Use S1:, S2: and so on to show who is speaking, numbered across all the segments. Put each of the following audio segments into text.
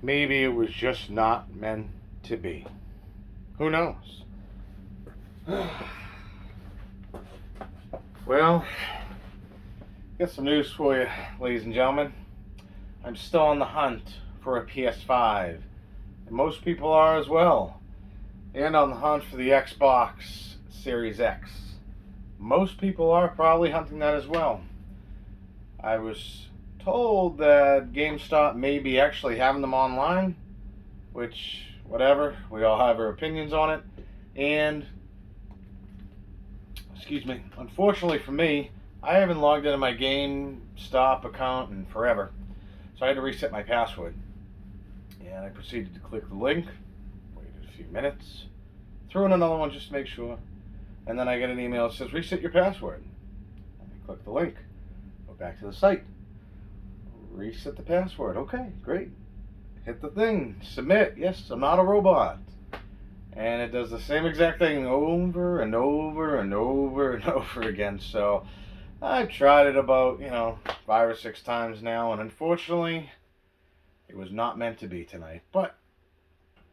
S1: Maybe it was just not meant to be. Who knows? Well, got some news for you, ladies and gentlemen. I'm still on the hunt for a PS5, and most people are as well, and on the hunt for the Xbox Series X. Most people are probably hunting that as well. I was told that GameStop may be actually having them online, which, whatever, we all have our opinions on it. And, excuse me, unfortunately for me, I haven't logged into my GameStop account in forever. So I had to reset my password. And I proceeded to click the link, waited a few minutes, threw in another one just to make sure, and then I get an email that says reset your password. I click the link, go back to the site, reset the password. Okay, great. Hit the thing, submit. Yes, I'm not a robot. And it does the same exact thing over and over and over and over again. So I've tried it about, 5 or 6 times now, and unfortunately, it was not meant to be tonight. But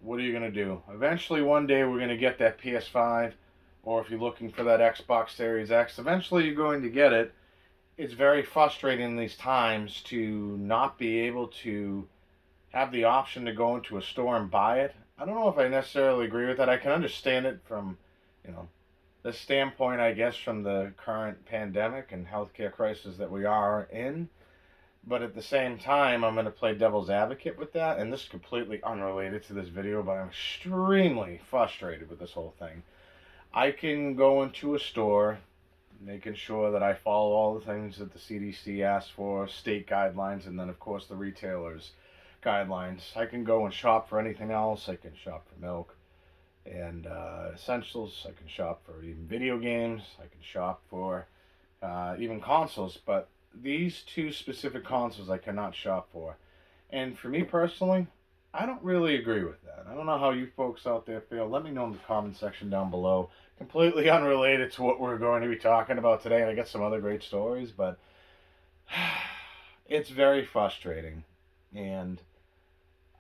S1: what are you going to do? Eventually, one day, we're going to get that PS5, or if you're looking for that Xbox Series X, eventually you're going to get it. It's very frustrating in these times to not be able to have the option to go into a store and buy it. I don't know if I necessarily agree with that. I can understand it from, the standpoint, I guess, from the current pandemic and healthcare crisis that we are in. But at the same time, I'm going to play devil's advocate with that. And this is completely unrelated to this video, but I'm extremely frustrated with this whole thing. I can go into a store, making sure that I follow all the things that the CDC asks for, state guidelines, and then, of course, the retailers' guidelines. I can go and shop for anything else. I can shop for milk and essentials. I can shop for even video games. I can shop for even consoles. But these two specific consoles I cannot shop for. And for me personally, I don't really agree with that. I don't know how you folks out there feel. Let me know in the comment section down below. Completely unrelated to what we're going to be talking about today. And I got some other great stories, but it's very frustrating. And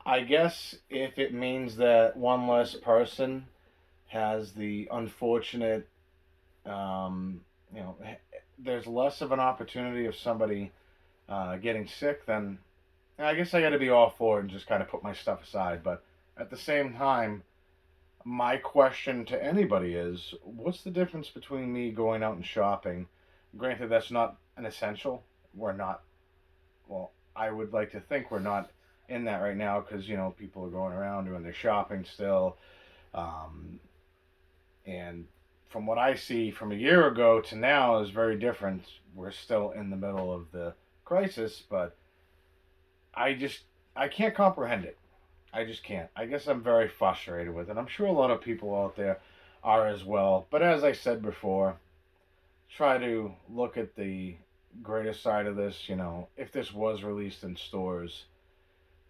S1: I guess if it means that one less person has the unfortunate, there's less of an opportunity of somebody getting sick, then I guess I got to be all for it and just kind of put my stuff aside. But at the same time, my question to anybody is, what's the difference between me going out and shopping? Granted, that's not an essential. We're not, well, I would like to think we're not in that right now because, people are going around doing their shopping still. And from what I see from a year ago to now is very different. We're still in the middle of the crisis, but I can't comprehend it. I just can't. I guess I'm very frustrated with it. I'm sure a lot of people out there are as well. But as I said before, try to look at the greater side of this. If this was released in stores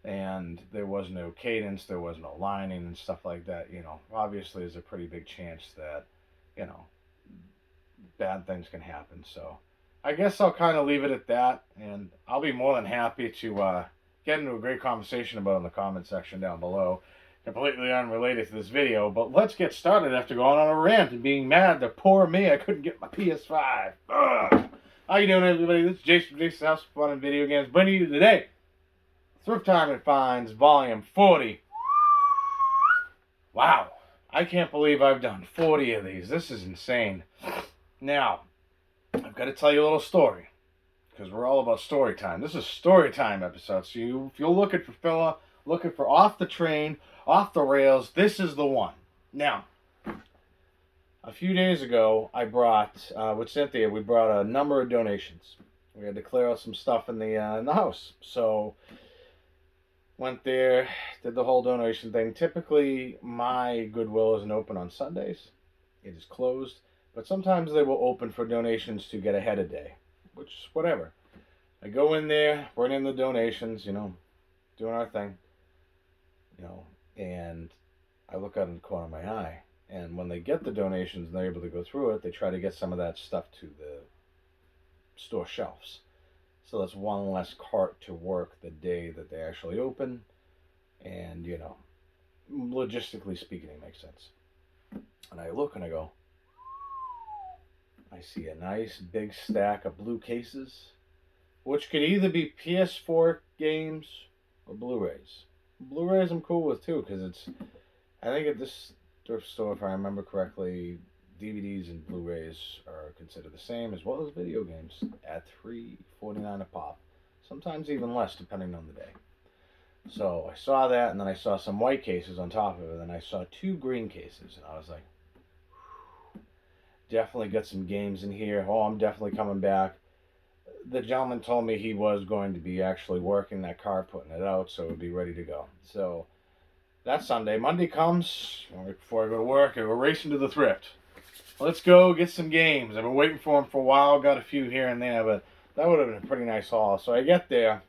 S1: and there was no cadence, there was no lining and stuff like that, obviously there's a pretty big chance that, bad things can happen. So I guess I'll kind of leave it at that, and I'll be more than happy to get into a great conversation about it in the comment section down below. Completely unrelated to this video, but let's get started after going on a rant and being mad that poor me, I couldn't get my PS5. Ugh. How you doing, everybody? This is Jason from Jason's House of Fun and Video Games, bringing you today Thrift Time and Finds, Volume 40. Wow, I can't believe I've done 40 of these. This is insane. Now, I've got to tell you a little story, because we're all about story time. This is a story time episode, so if you're looking for filler, looking for off the train, off the rails, this is the one. Now, a few days ago, I brought, with Cynthia, we brought a number of donations. We had to clear out some stuff in the house. So, went there, did the whole donation thing. Typically, my Goodwill isn't open on Sundays. It is closed. But sometimes they will open for donations to get ahead of day, which, whatever. I go in there, bring in the donations, doing our thing, and I look out in the corner of my eye. And when they get the donations and they're able to go through it, they try to get some of that stuff to the store shelves. So that's one less cart to work the day that they actually open. And, you know, logistically speaking, it makes sense. And I look and I go, I see a nice big stack of blue cases, which could either be PS4 games or Blu-rays. Blu-rays I'm cool with too, because I think at this thrift store, if I remember correctly, DVDs and Blu-rays are considered the same, as well as video games at $3.49 a pop. Sometimes even less, depending on the day. So I saw that, and then I saw some white cases on top of it, and then I saw two green cases, and I was like, definitely got some games in here. Oh, I'm definitely coming back. The gentleman told me he was going to be actually working that car, putting it out, so it would be ready to go. So that's Sunday. Monday comes, before I go to work, I go racing to the thrift. Let's go get some games. I've been waiting for them for a while. Got a few here and there, but that would have been a pretty nice haul. So I get there.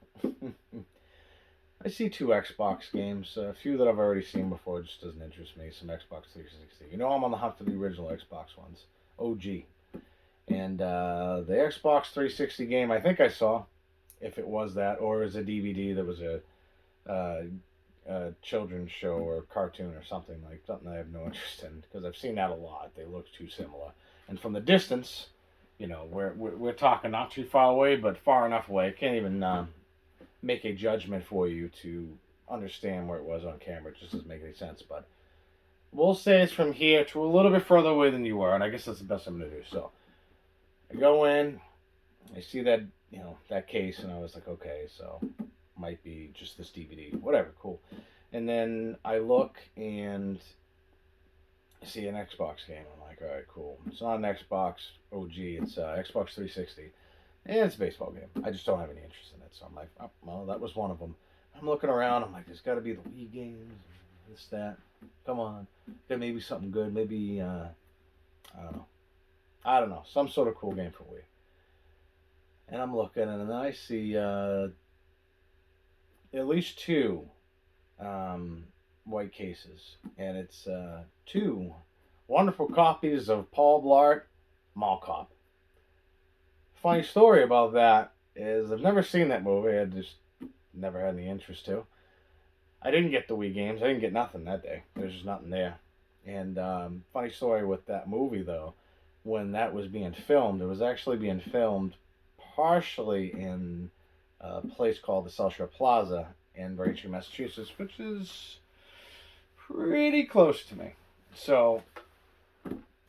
S1: I see two Xbox games. A few that I've already seen before just doesn't interest me. Some Xbox 360. You know I'm on the hunt for the original Xbox ones. OG. And the Xbox 360 game I think I saw, if it was that, or as a DVD that was a children's show or cartoon or something I have no interest in, because I've seen that a lot. They look too similar, and from the distance, you know, we're talking not too far away, but far enough away. I can't even make a judgment for you to understand where it was on camera. It just doesn't make any sense. But we'll say it's from here to a little bit further away than you were, and I guess that's the best I'm gonna do. So I go in, I see that, you know, that case, and I was like, okay, so might be just this DVD, whatever, cool. And then I look and I see an Xbox game. I'm like, all right, cool. It's not an Xbox OG, it's Xbox 360. And it's a baseball game. I just don't have any interest in it. So I'm like, oh, well, that was one of them. I'm looking around. I'm like, there's got to be the Wii games, this, that. Come on. There may be something good. Maybe, I don't know. I don't know. Some sort of cool game for Wii. And I'm looking, and then I see at least two white cases. And it's two wonderful copies of Paul Blart Mall Cop. Funny story about that is I've never seen that movie. I just never had any interest to. I didn't get the Wii games. I didn't get nothing that day. There's just nothing there. And funny story with that movie, though, when that was being filmed, it was actually being filmed partially in a place called the South Shore Plaza in Braintree, Massachusetts, which is pretty close to me. So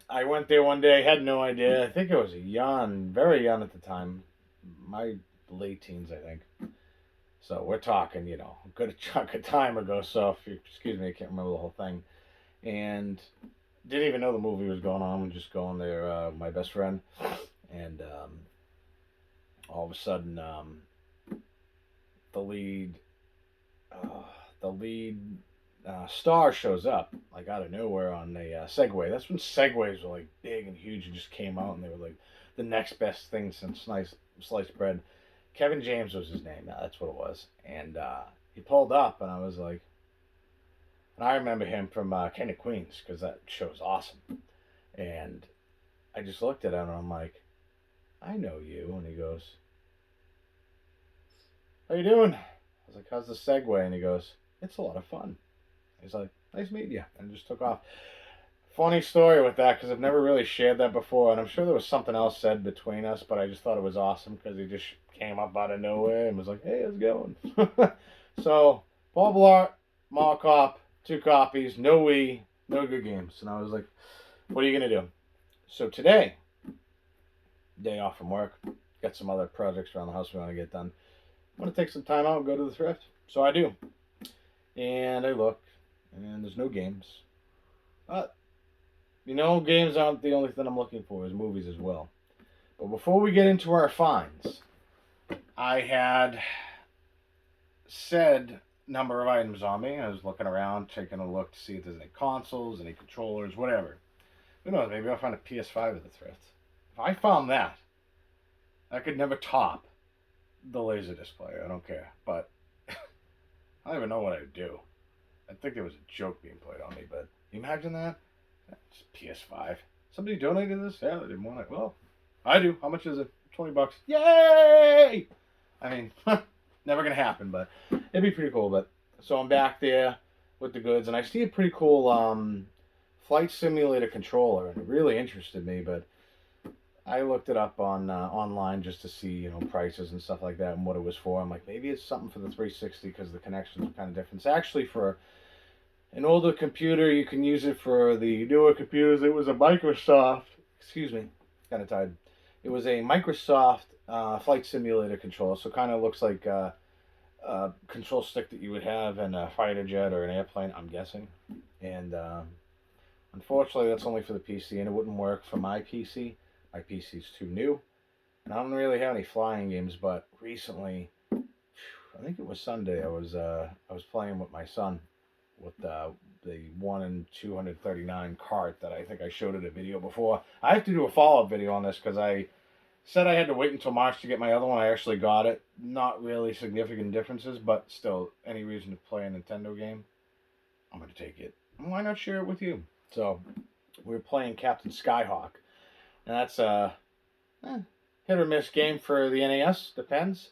S1: I went there one day, had no idea. I think I was very young at the time. My late teens, I think. So we're talking, you know, a good chunk of time ago. So if you excuse me, I can't remember the whole thing. And didn't even know the movie was going on. I'm just going there, my best friend. And all of a sudden, the lead, the lead star shows up like out of nowhere on a Segway. That's when Segways were like big and huge and just came out, and they were like the next best thing since sliced bread. Kevin James was his name. That's what it was. And he pulled up, and I was like, and I remember him from King of Queens, because that show's awesome. And I just looked at him, and I'm like, I know you. And he goes, how you doing? I was like, how's the Segway? And he goes, it's a lot of fun. He's like, nice meeting you. And just took off. Funny story with that, because I've never really shared that before, and I'm sure there was something else said between us, but I just thought it was awesome because he just came up out of nowhere and was like, hey, how's it going? So, Paul Blart, Mall Cop, 2 copies, no Wii, no good games. And I was like, what are you going to do? So today, day off from work, got some other projects around the house we want to get done. I want to take some time out and go to the thrift. So I do. And I look, and there's no games. But you know, games aren't the only thing I'm looking for, is movies as well. But before we get into our finds, I had said number of items on me. I was looking around, taking a look to see if there's any consoles, any controllers, whatever. Who knows, maybe I'll find a PS5 at the thrift. If I found that, I could never top the Laserdisc player. I don't care. But I don't even know what I would do. I think there was a joke being played on me, but imagine that. It's PS5. Somebody donated this? Yeah, they didn't want it. Well, I do. How much is it? $20. Yay! I mean, never gonna happen, but it'd be pretty cool. But So I'm back there with the goods, and I see a pretty cool flight simulator controller, and it really interested me. But I looked it up on online just to see, prices and stuff like that and what it was for. I'm like, maybe it's something for the 360 because the connections are kind of different. It's actually for an older computer. You can use it for the newer computers. It was a Microsoft. Excuse me, kind of tired. It was a Microsoft flight simulator controller. So kind of looks like a control stick that you would have in a fighter jet or an airplane. I'm guessing, and unfortunately, that's only for the PC, and it wouldn't work for my PC. My PC's too new, and I don't really have any flying games. But recently, I think it was Sunday, I was playing with my son with the 1 in 239 cart that I think I showed in a video before. I have to do a follow up video on this because I said I had to wait until March to get my other one. I actually got it. Not really significant differences, but still, any reason to play a Nintendo game, I'm going to take it. And why not share it with you? So, we're playing Captain Skyhawk. And that's a hit or miss game for the NES. Depends.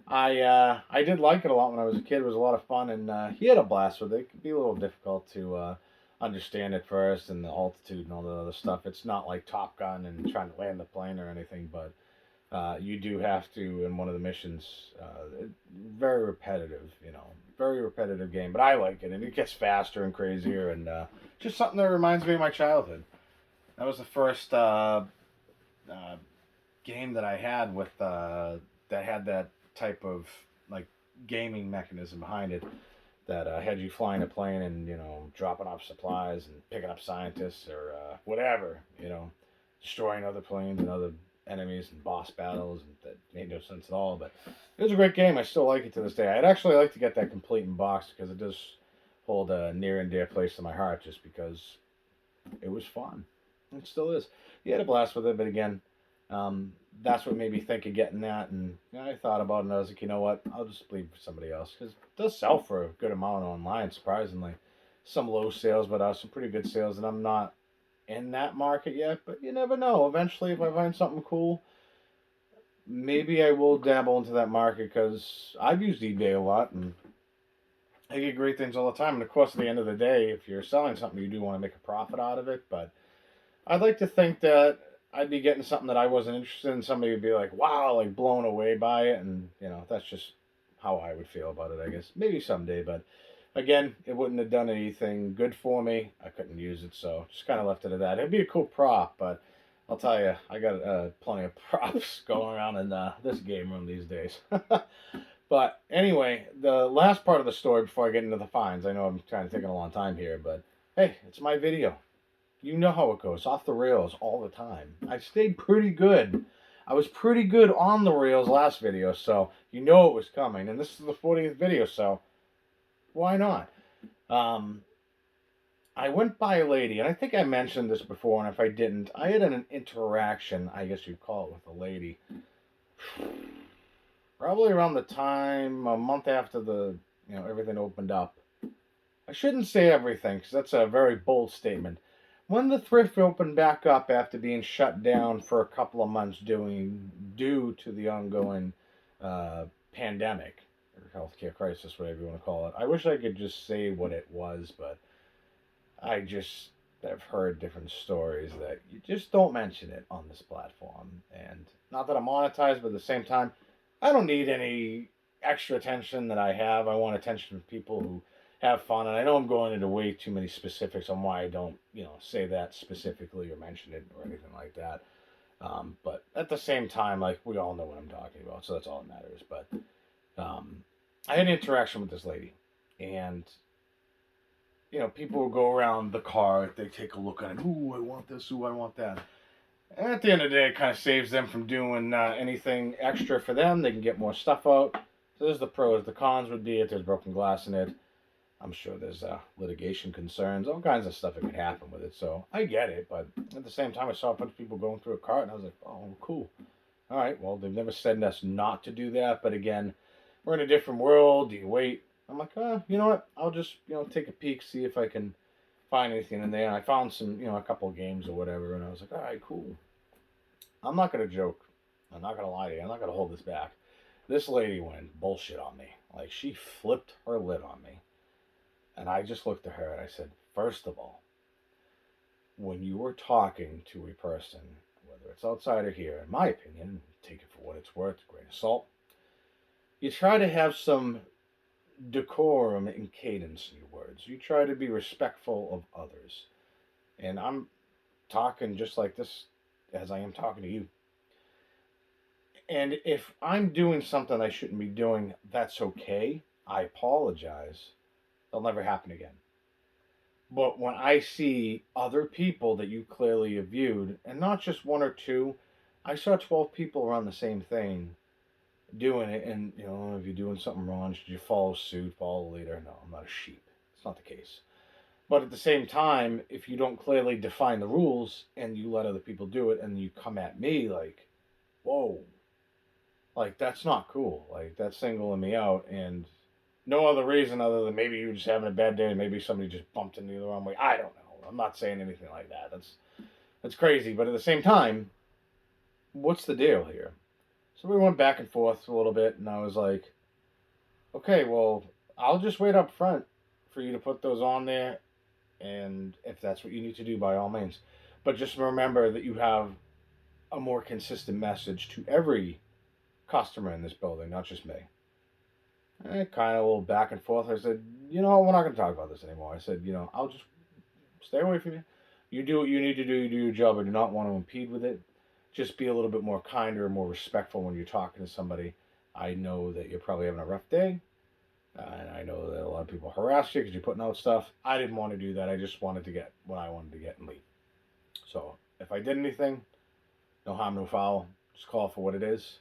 S1: I did like it a lot when I was a kid. It was a lot of fun, and he had a blast with it. It could be a little difficult to understand at first, and the altitude and all the other stuff. It's not like Top Gun and trying to land the plane or anything, but you do have to in one of the missions. Very repetitive, very repetitive game. But I like it, and it gets faster and crazier, and just something that reminds me of my childhood. That was the first game that I had with that had that type of like gaming mechanism behind it that had you flying a plane and dropping off supplies and picking up scientists or whatever, destroying other planes and other enemies and boss battles, and that made no sense at all. But it was a great game. I still like it to this day. I'd actually like to get that complete in box because it does hold a near and dear place to my heart, just because it was fun. It still is. You had a blast with it, but again, that's what made me think of getting that. And I thought about it, and I was like, you know what? I'll just leave it for somebody else because it does sell for a good amount online, surprisingly. Some low sales, but some pretty good sales. And I'm not in that market yet, but you never know. Eventually, if I find something cool, maybe I will dabble into that market because I've used eBay a lot and I get great things all the time. And of course, at the end of the day, if you're selling something, you do want to make a profit out of it. But I'd like to think that I'd be getting something that I wasn't interested in. Somebody would be like, wow, like blown away by it. And, that's just how I would feel about it, I guess. Maybe someday. But again, it wouldn't have done anything good for me. I couldn't use it. So just kind of left it at that. It'd be a cool prop. But I'll tell you, I got plenty of props going around in this game room these days. But anyway, the last part of the story before I get into the finds. I know I'm kind of taking a long time here. But hey, it's my video. You know how it goes, off the rails all the time. I stayed pretty good. I was pretty good on the rails last video, so you know it was coming. And this is the 40th video, so why not? I went by a lady, and I think I mentioned this before, and if I didn't, I had an interaction, I guess you'd call it, with a lady. Probably around the time, a month after everything opened up. I shouldn't say everything, because that's a very bold statement. When the thrift opened back up after being shut down for a couple of months due to the ongoing pandemic or healthcare crisis, whatever you want to call it, I wish I could just say what it was, but I've heard different stories that you just don't mention it on this platform. And not that I'm monetized, but at the same time, I don't need any extra attention that I have. I want attention from people who have fun, and I know I'm going into way too many specifics on why I don't, say that specifically or mention it or anything like that. But at the same time, like, we all know what I'm talking about, so that's all that matters. But I had an interaction with this lady, and people will go around the car, they take a look at it. Ooh, I want this. Ooh, I want that. And at the end of the day, it kind of saves them from doing anything extra for them. They can get more stuff out. So there's the pros. The cons would be if there's broken glass in it. I'm sure there's litigation concerns, all kinds of stuff that could happen with it. So I get it, but at the same time, I saw a bunch of people going through a cart, and I was like, oh, cool. All right, well, they've never said us not to do that, but again, we're in a different world. Do you wait? I'm like, you know what? I'll just, take a peek, see if I can find anything in there. And I found some, a couple of games or whatever, and I was like, all right, cool. I'm not going to joke. I'm not going to lie to you. I'm not going to hold this back. This lady went bullshit on me. Like, she flipped her lid on me. And I just looked at her and I said, first of all, when you are talking to a person, whether it's outside or here, in my opinion, take it for what it's worth, grain of salt, you try to have some decorum and cadence in your words. You try to be respectful of others. And I'm talking just like this as I am talking to you. And if I'm doing something I shouldn't be doing, that's okay. I apologize. It'll never happen again. But when I see other people that you clearly have viewed, and not just one or two, I saw 12 people around the same thing doing it. And, if you're doing something wrong, should you follow suit, follow the leader? No, I'm not a sheep. It's not the case. But at the same time, if you don't clearly define the rules and you let other people do it and you come at me like, whoa, like that's not cool. Like that's singling me out. And no other reason other than maybe you were just having a bad day and maybe somebody just bumped into you the wrong way. I don't know. I'm not saying anything like that. That's crazy. But at the same time, what's the deal here? So we went back and forth a little bit, and I was like, okay, well, I'll just wait up front for you to put those on there, and if that's what you need to do, by all means. But just remember that you have a more consistent message to every customer in this building, not just me. And kind of a little back and forth. I said, we're not going to talk about this anymore. I said, I'll just stay away from you. You do what you need to do. You do your job. I do not want to impede with it. Just be a little bit more kinder, more respectful when you're talking to somebody. I know that you're probably having a rough day. And I know that a lot of people harass you because you're putting out stuff. I didn't want to do that. I just wanted to get what I wanted to get and leave. So if I did anything, no harm, no foul. Just call it for what it is.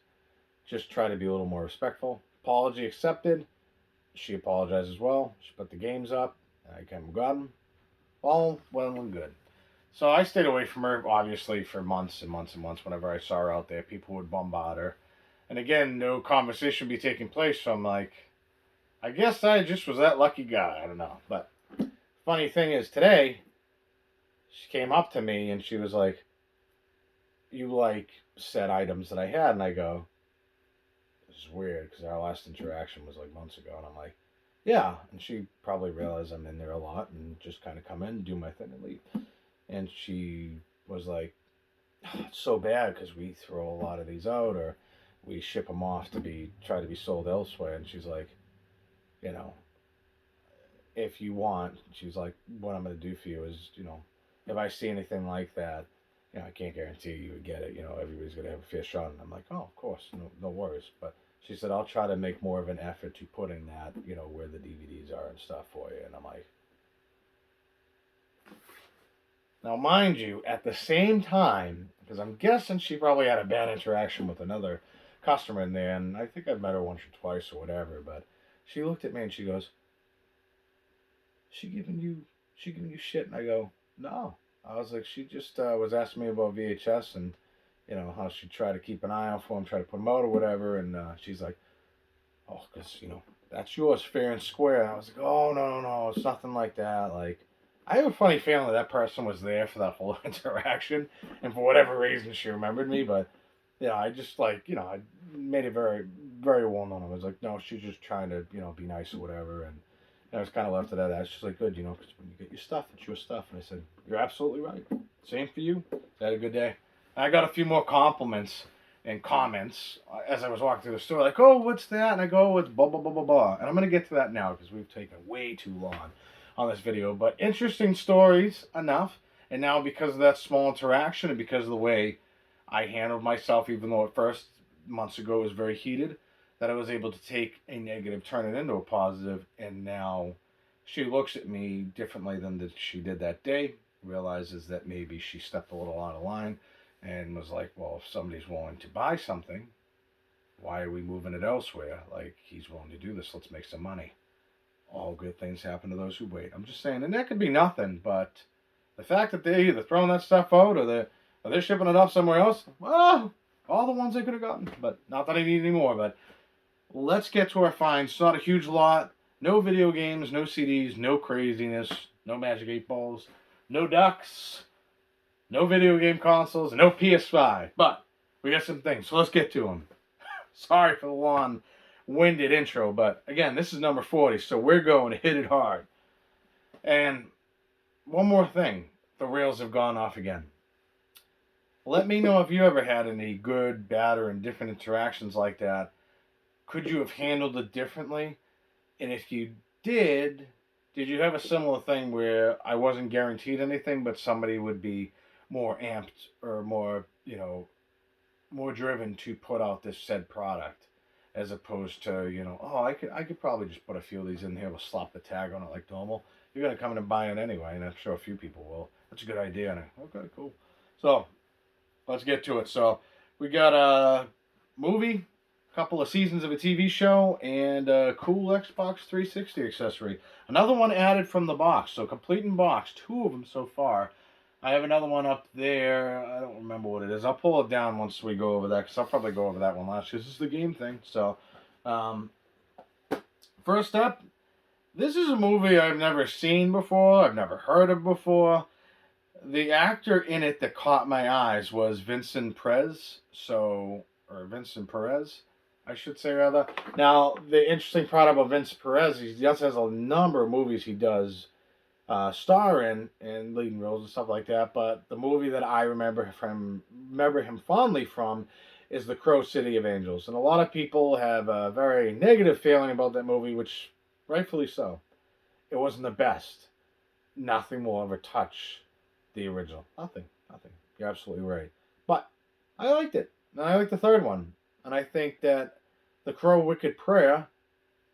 S1: Just try to be a little more respectful. Apology accepted. She apologized as well. She put the games up. I came and got them. All well and good. So I stayed away from her, obviously, for months and months and months. Whenever I saw her out there, people would bombard her. And again, no conversation would be taking place. So I'm like, I guess I just was that lucky guy. I don't know. But funny thing is, today, she came up to me and she was like, you like said items that I had? And I go, this is weird because our last interaction was like months ago. And I'm like, yeah. And she probably realized I'm in there a lot and just kind of come in, do my thing and leave. And she was like, oh, it's so bad because we throw a lot of these out or we ship them off to try to be sold elsewhere. And she's like, if you want, she's like, what I'm going to do for you is, if I see anything like that, I can't guarantee you would get it. Everybody's going to have a fair shot. And I'm like, oh, of course, no worries. But she said, I'll try to make more of an effort to putting that, where the DVDs are and stuff for you. And I'm like, now, mind you, at the same time, because I'm guessing she probably had a bad interaction with another customer in there, and I think I've met her once or twice or whatever, but she looked at me and she goes, she giving you shit? And I go, no. I was like, she just was asking me about VHS and, how she tried to keep an eye out for him, try to put him out or whatever, and she's like, oh, because, that's yours fair and square. And I was like, oh, no, it's nothing like that, like, I have a funny feeling that person was there for that whole interaction, and for whatever reason she remembered me, but, I just, I made it very, very well known. I was like, no, she's just trying to, be nice or whatever, and I was kind of left it at that. It's just like, good, because when you get your stuff, it's your stuff, and I said, you're absolutely right. Same for you. Had a good day. I got a few more compliments and comments as I was walking through the store, like, oh, what's that? And I go, oh, it's blah, blah, blah, blah, blah, and I'm going to get to that now, because we've taken way too long on this video, but interesting stories enough. And now because of that small interaction and because of the way I handled myself, even though at first months ago it was very heated, that I was able to take a negative, turn it into a positive, and now she looks at me differently than she did that day, realizes that maybe she stepped a little out of line, and was like, well, if somebody's willing to buy something, why are we moving it elsewhere? Like, he's willing to do this, let's make some money. All good things happen to those who wait. I'm just saying, and that could be nothing, but the fact that they're either throwing that stuff out or they're shipping it off somewhere else, well, all the ones I could have gotten. But not that I need any more, but let's get to our finds. It's not a huge lot. No video games, no CDs, no craziness, no Magic 8 Balls, no ducks, no video game consoles, no PS5. But we got some things, so let's get to them. Sorry for the long-winded intro, but again, this is number 40, so we're going to hit it hard. And one more thing, the rails have gone off again. Let me know if you ever had any good, bad, or indifferent interactions like that. Could you have handled it differently? And if you did you have a similar thing where I wasn't guaranteed anything, but somebody would be more amped or more, more driven to put out this said product, as opposed to, oh, I could probably just put a few of these in here, we'll slap the tag on it like normal. You're gonna come in and buy it anyway, and I'm sure a few people will. That's a good idea. And okay, cool. So let's get to it. So we got a movie, a couple of seasons of a TV show, and a cool Xbox 360 accessory. Another one added from the box. So complete in box. 2 of them so far. I have another one up there. I don't remember what it is. I'll pull it down once we go over that, because I'll probably go over that one last, because this is the game thing. So, first up, this is a movie I've never seen before. I've never heard of before. The actor in it that caught my eyes was Vincent Perez. Or Vincent Perez, I should say, rather. Now, the interesting part about Vincent Perez, he just has a number of movies he does star in and leading roles and stuff like that. But the movie that I remember him fondly from is The Crow City of Angels. And a lot of people have a very negative feeling about that movie, which rightfully so. It wasn't the best. Nothing will ever touch the original. Nothing. You're absolutely right. But I liked it. And I liked the third one. And I think that The Crow Wicked Prayer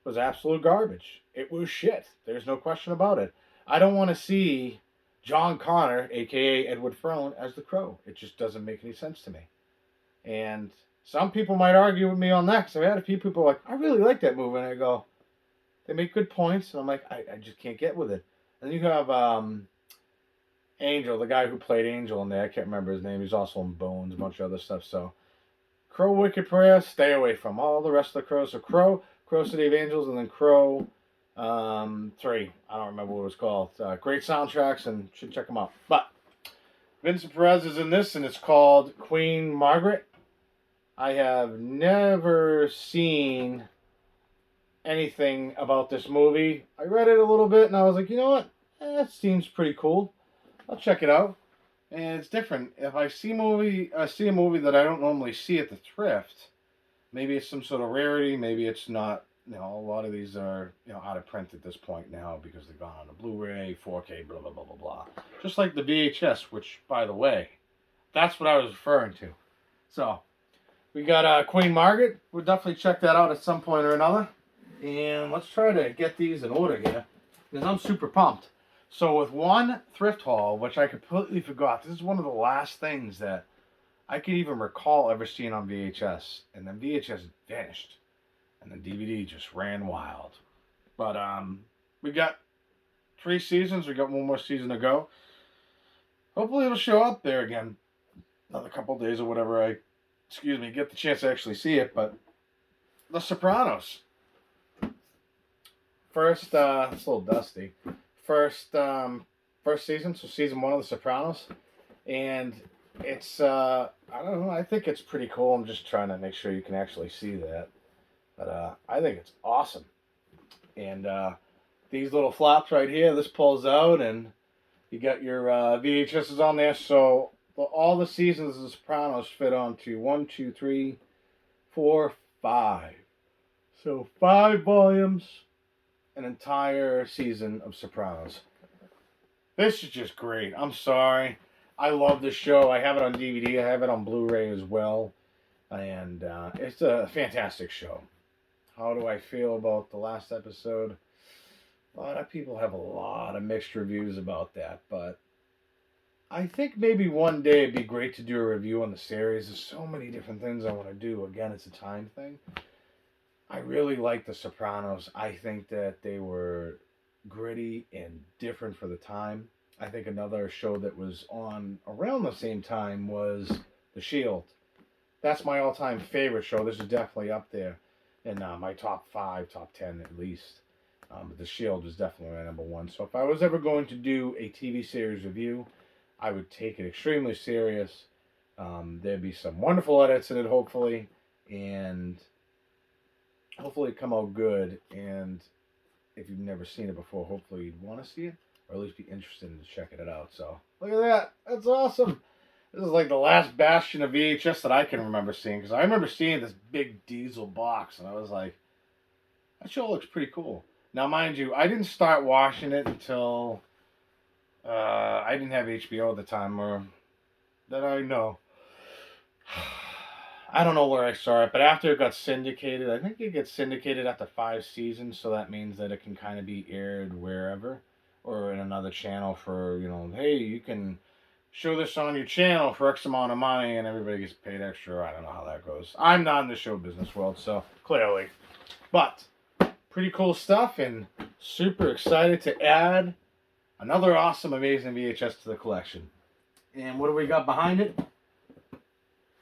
S1: was absolute garbage. It was shit. There's no question about it. I don't want to see John Connor, a.k.a. Edward Furlong, as the Crow. It just doesn't make any sense to me. And some people might argue with me on that, because I've had a few people like, I really like that movie. And I go, they make good points. And I'm like, I just can't get with it. And then you have Angel, the guy who played Angel in there. I can't remember his name. He's also in Bones, a bunch of other stuff. So, Crow Wicked Prayer, stay away from. All the rest of the Crows. So, Crow City of Angels, and then Crow 3. I don't remember what it was called. Great soundtracks, and should check them out. But Vincent Perez is in this, and it's called Queen Margaret. I have never seen anything about this movie. I read it a little bit, and I was like, you know what? That seems pretty cool. I'll check it out. And it's different. If I see a movie that I don't normally see at the Thrift, maybe it's some sort of rarity, maybe it's not. A lot of these are, out of print at this point now, because they've gone on to Blu-ray, 4K, blah, blah, blah, blah, blah. Just like the VHS, which, by the way, that's what I was referring to. So, we got Queen Margaret. We'll definitely check that out at some point or another. And let's try to get these in order here, because I'm super pumped. So with one thrift haul, which I completely forgot, this is one of the last things that I could even recall ever seeing on VHS. And then VHS vanished. And then DVD just ran wild. But we got 3 seasons. We got one more season to go. Hopefully it'll show up there again. Another couple days or whatever I get the chance to actually see it. But The Sopranos. First, it's a little dusty. First season, so season 1 of The Sopranos. And it's, I don't know, I think it's pretty cool. I'm just trying to make sure you can actually see that. But I think it's awesome. And these little flaps right here, this pulls out, and you got your VHSs on there. So all the seasons of The Sopranos fit onto 1, 2, 3, 4, 5. So 5 volumes, an entire season of Sopranos. This is just great. I'm sorry. I love this show. I have it on DVD. I have it on Blu-ray as well. And it's a fantastic show. How do I feel about the last episode? A lot of people have a lot of mixed reviews about that, but I think maybe one day it'd be great to do a review on the series. There's so many different things I want to do. Again, it's a time thing. I really like The Sopranos. I think that they were gritty and different for the time. I think another show that was on around the same time was The Shield. That's my all-time favorite show. This is definitely up there in my top 5, top 10 at least. But The Shield was definitely my number 1. So if I was ever going to do a TV series review, I would take it extremely serious. There'd be some wonderful edits in it, hopefully. And hopefully it come out good. And if you've never seen it before, hopefully you'd want to see it. or at least be interested in checking it out. So look at that. That's awesome. This is like the last bastion of VHS that I can remember seeing, because I remember seeing this big diesel box, and I was like, that show looks pretty cool. Now, mind you, I didn't start watching it until I didn't have HBO at the time, or that I know. I don't know where I saw it, but after it got syndicated, I think it gets syndicated after 5 seasons, so that means that it can kind of be aired wherever, or in another channel for, you know, hey, you can show this on your channel for X amount of money and everybody gets paid extra. I don't know how that goes. I'm not in the show business world, so clearly. But pretty cool stuff, and super excited to add another awesome, amazing VHS to the collection. And what do we got behind it?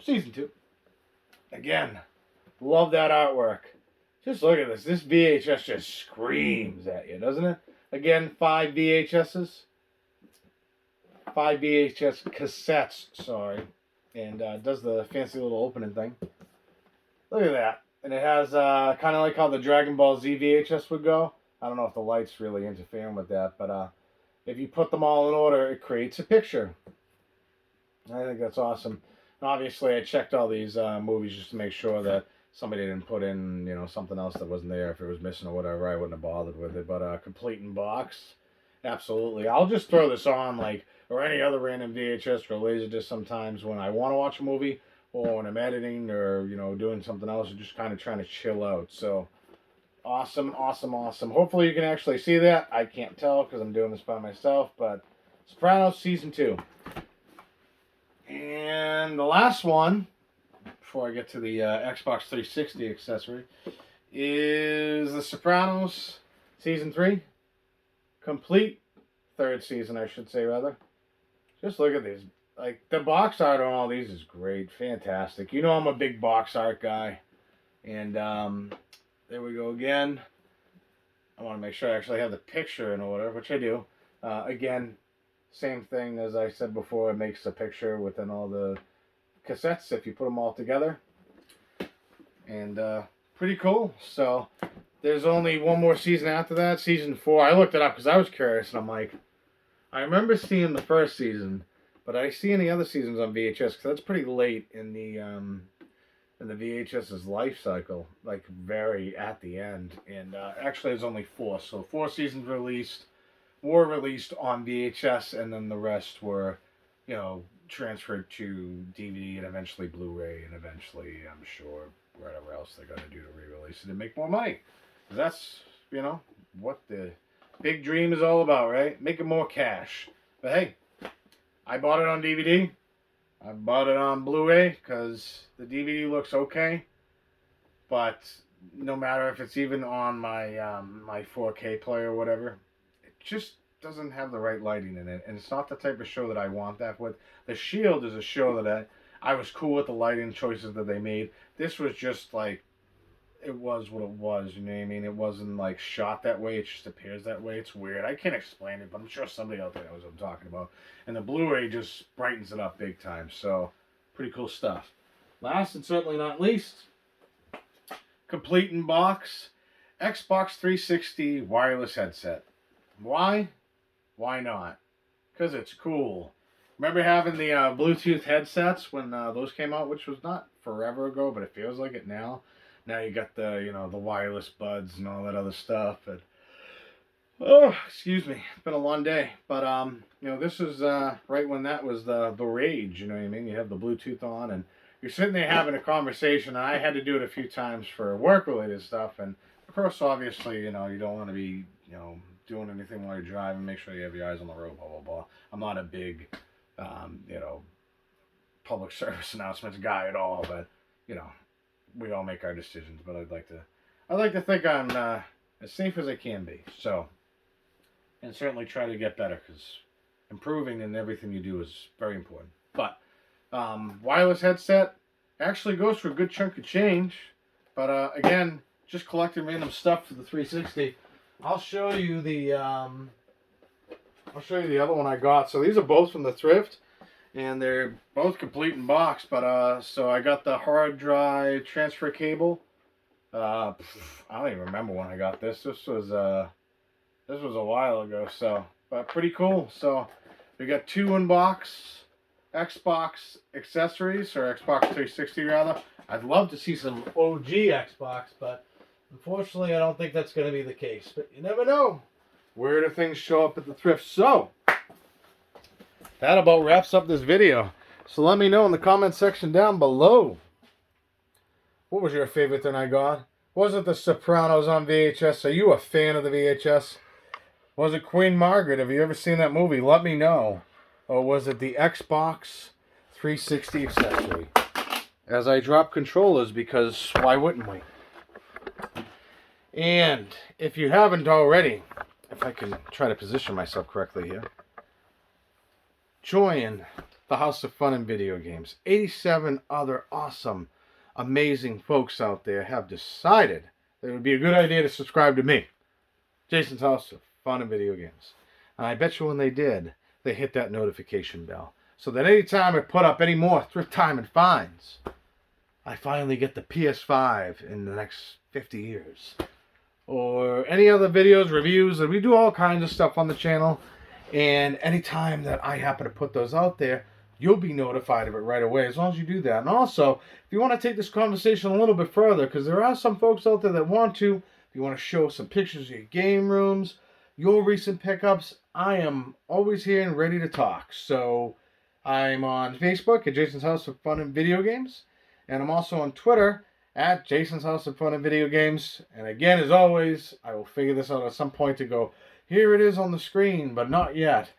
S1: Season 2. Again, love that artwork. Just look at this. This VHS just screams at you, doesn't it? Again, 5 VHSs. 5 VHS cassettes, sorry. And does the fancy little opening thing. Look at that. And it has kind of like how the Dragon Ball Z VHS would go. I don't know if the light's really interfering with that, but if you put them all in order, it creates a picture. I think that's awesome. And obviously, I checked all these movies just to make sure that somebody didn't put in, you know, something else that wasn't there. If it was missing or whatever, I wouldn't have bothered with it. But complete in box, absolutely. I'll just throw this on, like, or any other random VHS or Laserdisc sometimes when I want to watch a movie, or when I'm editing, or, you know, doing something else, or just kind of trying to chill out. So, awesome, awesome, awesome. Hopefully you can actually see that. I can't tell because I'm doing this by myself, but Sopranos Season 2. And the last one, before I get to the Xbox 360 accessory, is The Sopranos Season 3. Complete. 3rd season, I should say, rather. Just look at these. Like, the box art on all these is great. Fantastic. You know I'm a big box art guy. And there we go again. I want to make sure I actually have the picture in order, which I do. Again, same thing as I said before. It makes a picture within all the cassettes if you put them all together. And pretty cool. So there's only one more season after that. Season 4. I looked it up because I was curious. And I'm like, I remember seeing the first season. But I see any other seasons on VHS because that's pretty late in the VHS's life cycle, like very at the end. And actually, there's only 4, so 4 seasons were released on VHS, and then the rest were, you know, transferred to DVD and eventually Blu-ray, and eventually, I'm sure, whatever else they're gonna do to re-release it and make more money. 'Cause that's, you know, what the big dream is all about, right? Making more cash. But hey, I bought it on DVD. I bought it on Blu-ray because the DVD looks okay. But no matter if it's even on my my 4K player or whatever, it just doesn't have the right lighting in it. And it's not the type of show that I want that with. The Shield is a show that I was cool with the lighting choices that they made. This was just like, it was what it was, you know what I mean? It wasn't like shot that way, it just appears that way. It's weird. I can't explain it, but I'm sure somebody out there knows what I'm talking about. And the Blu-ray just brightens it up big time, so pretty cool stuff. Last and certainly not least, complete in box, Xbox 360 wireless headset. Why? Why not? Because it's cool. Remember having the Bluetooth headsets when those came out, which was not forever ago, but it feels like it now. Now you got the, you know, the wireless buds and all that other stuff. And, oh, excuse me. It's been a long day. But, you know, this is right when that was the rage, you know what I mean? You have the Bluetooth on and you're sitting there having a conversation. And I had to do it a few times for work-related stuff. And, of course, obviously, you know, you don't want to be, you know, doing anything while you're driving. Make sure you have your eyes on the road, blah, blah, blah. I'm not a big, you know, public service announcements guy at all. But, you know, we all make our decisions, but I'd like to think I'm as safe as I can be. So, and certainly try to get better, because improving in everything you do is very important. But wireless headset actually goes for a good chunk of change. But again, just collecting random stuff for the 360. I'll show you the other one I got. So these are both from the Thrift. And they're both complete in box, but so I got the hard drive transfer cable. I don't even remember when I got this. This was a while ago. So but pretty cool. So we got 2 in-box Xbox accessories, or Xbox 360 rather. I'd love to see some OG Xbox, but unfortunately I don't think that's going to be the case. But you never know. Where do things show up at the thrift? So that about wraps up this video. So let me know in the comment section down below. What was your favorite thing I got? Was it The Sopranos on VHS? Are you a fan of the VHS? Was it Queen Margaret? Have you ever seen that movie? Let me know. Or was it the Xbox 360 accessory? As I drop controllers, because why wouldn't we? And if you haven't already, if I can try to position myself correctly here, join the House of Fun and Video Games. 87 other awesome, amazing folks out there have decided that it would be a good idea to subscribe to me, Jason's House of Fun and Video Games. And I bet you when they did, they hit that notification bell. So that anytime I put up any more thrift time and finds, I finally get the PS5 in the next 50 years. Or any other videos, reviews, and we do all kinds of stuff on the channel. And anytime that I happen to put those out there, you'll be notified of it right away, as long as you do that. And also, if you want to take this conversation a little bit further, because there are some folks out there that want to, if you want to show some pictures of your game rooms, your recent pickups, I am always here and ready to talk. So I'm on Facebook at Jason's House of Fun and Video Games. And I'm also on Twitter at Jason's House of Fun and Video Games. And again, as always, I will figure this out at some point to go, here it is on the screen, but not yet.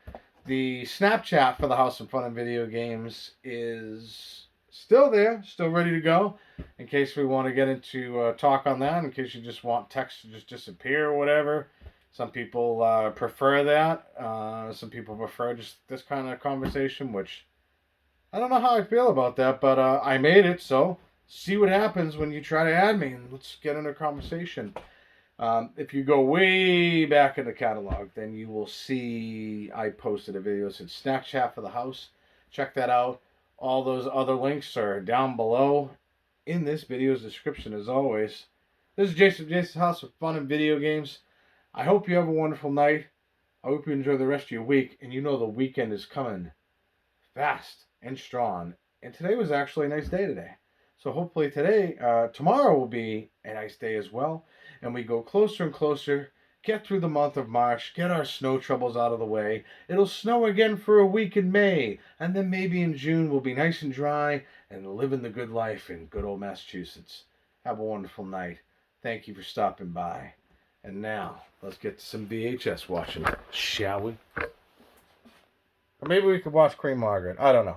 S1: The Snapchat for the House of Fun and Video Games is still there, still ready to go, in case we want to get into talk on that, in case you just want text to just disappear or whatever. Some people prefer that. Some people prefer just this kind of conversation, which I don't know how I feel about that, but I made it, so see what happens when you try to add me, and let's get into a conversation. If you go way back in the catalog, then you will see I posted a video that said Snack Chat for the House. Check that out. All those other links are down below in this video's description, as always. This is Jason's House of Fun and Video Games. I hope you have a wonderful night. I hope you enjoy the rest of your week, and you know the weekend is coming fast and strong. And today was actually a nice day today. So hopefully tomorrow will be a nice day as well. And we go closer and closer, get through the month of March, get our snow troubles out of the way. It'll snow again for a week in May. And then maybe in June we'll be nice and dry and living the good life in good old Massachusetts. Have a wonderful night. Thank you for stopping by. And now, let's get to some VHS watching, shall we? Or maybe we could watch Queen Margaret. I don't know.